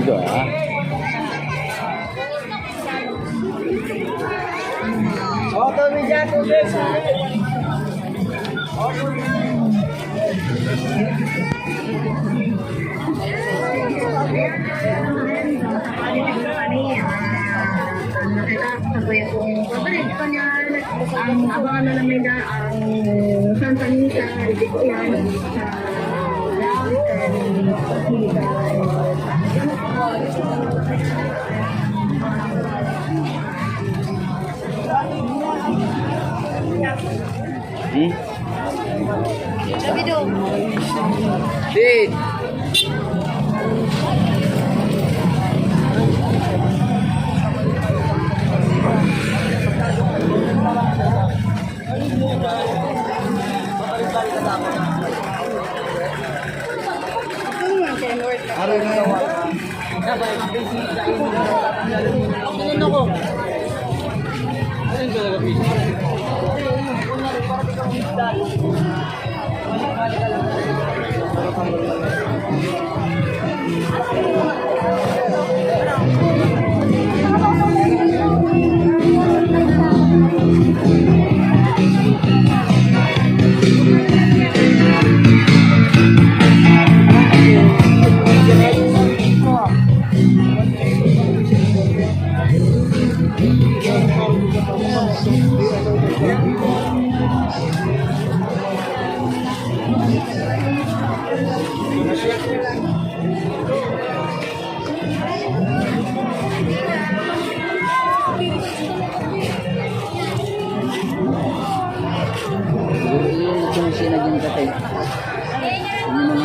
Bigo ah. Auto media to this. Ang abangan na namin na ang Santa Misa, hindi ko yan sa Davido. Did.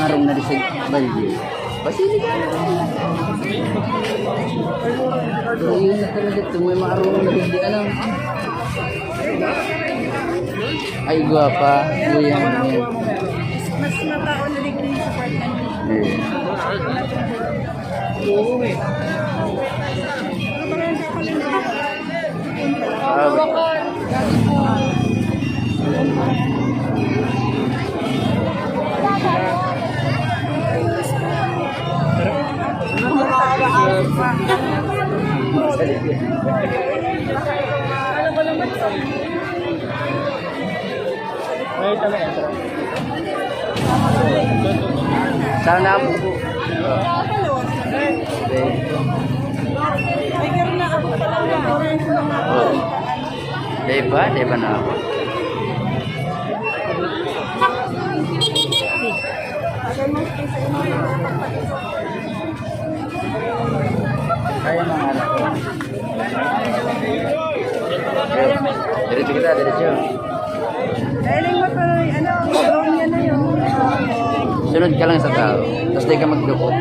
Harong na sa balde. Basili ka. Ayun na talaga ito. May maarong na hindi alam. Ay, guwapa. Yan. mas matao na degree sa apartment. Oo eh. Sana po po. Diba na ako. Kaya mga anak ko. Diretso kita, diretso. Dahil mo pa, drone yan na yun. Sunod ka lang sa tao, tapos di ka magdukot.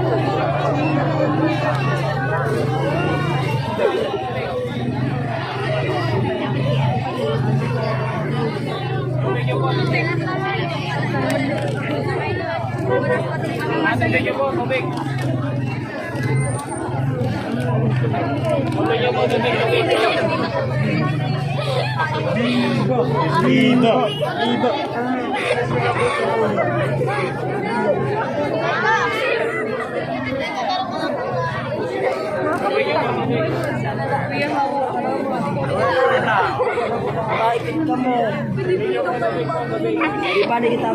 Di ba kita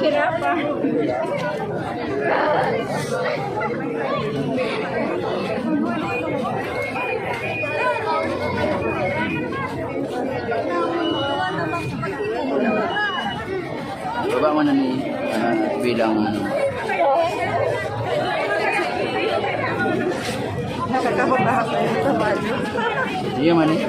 Hirapan. Baba mo na ni bilang Nakakabagahap na yun sa bayo. iya man eh.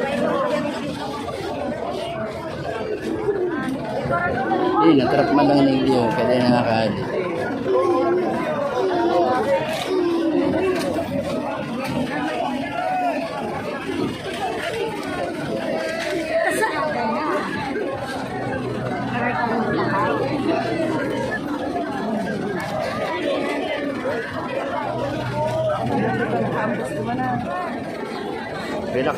Natrap man lang ng iyo, kaya nakakaali. Relax.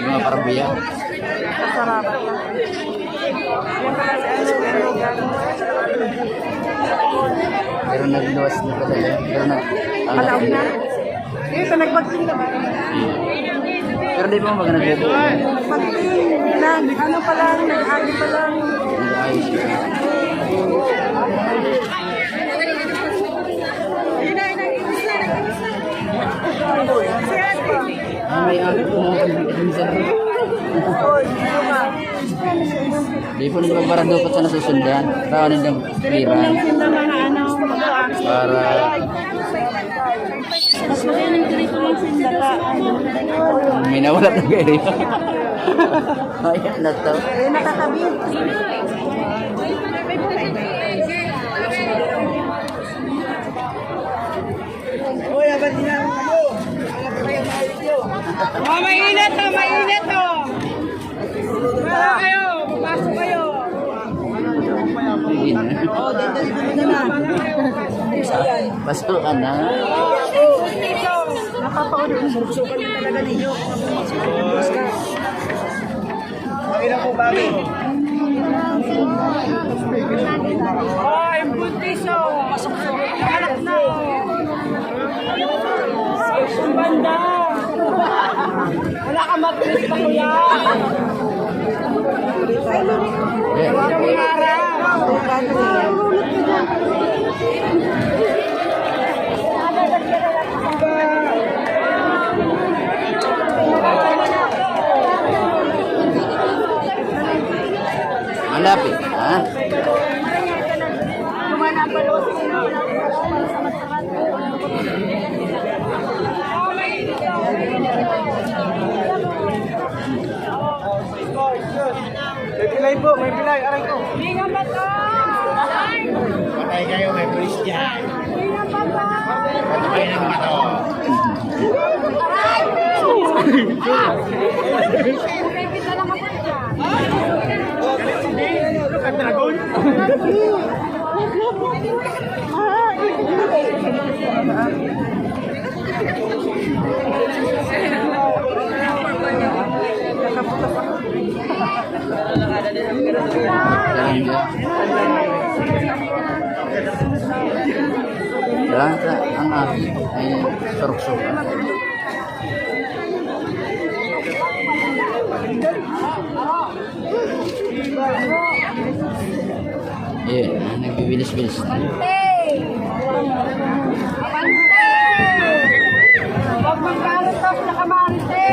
Mga parang biya. Masarap. Luwas na pala yun. Pero na, Malaog na. Ito, nag-vaccine na ba? Pero di ba mag nagbobo? Vaccine. Ano pa lang, nag-agi pa lang. Ayos yun. May ako po mga minsan. Di po nila parang dapat sa nasusundan. Para nilang clearance. Para Mas magaling dito lang sindaka. may nawala na kayo. Ayan na to. Nakatabi. Uy, abad nila ang ano. Mainit to, mainit to. Basta kayo, papasok kayo. Hindi na. Pasko ka na. Napapaunod ang bursukan niyo talaga ninyo. Mahirap po bago. Oh, yung buntiso. Pasok sa anak na. Ang banda. Wala ka mag-ulit pa kuya. Yeah. Wala kang harap. Malapit ha? May pilay po, may pilay. Aray ko. Lingan ba to? Patay kayo, may pulis dyan. Lingan ba to? Patay ng bato. Repeat na lang ako dyan. Dragon. Dalang sa ang aking ay sorok-sorok. Yeah, nagbibilis-bilis na. Huwag magkaroon sa kamarite.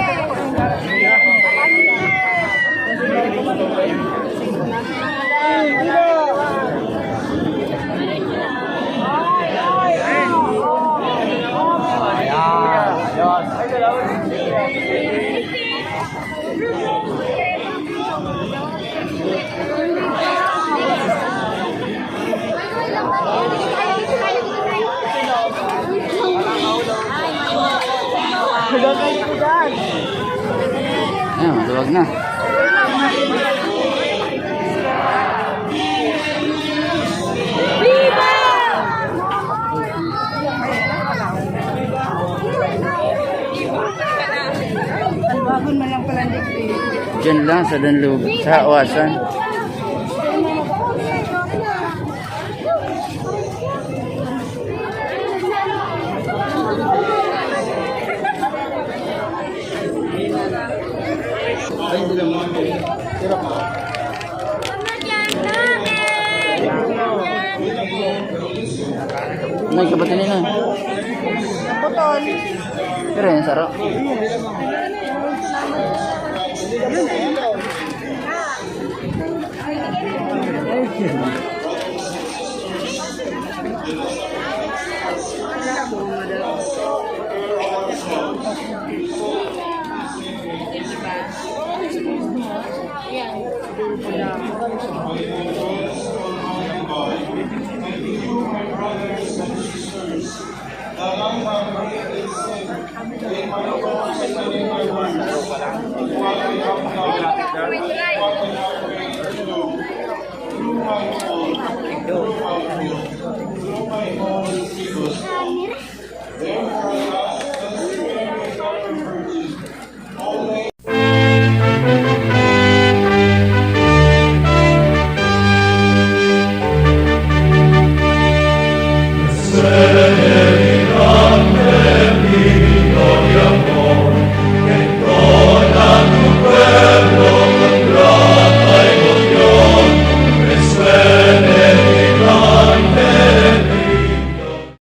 Ayan, maluwag na. Albagon man lang pala dito. Diyan lang sa Danlug, sa Awasan. May kapatid nila. Putol. Pero yan, sarap. say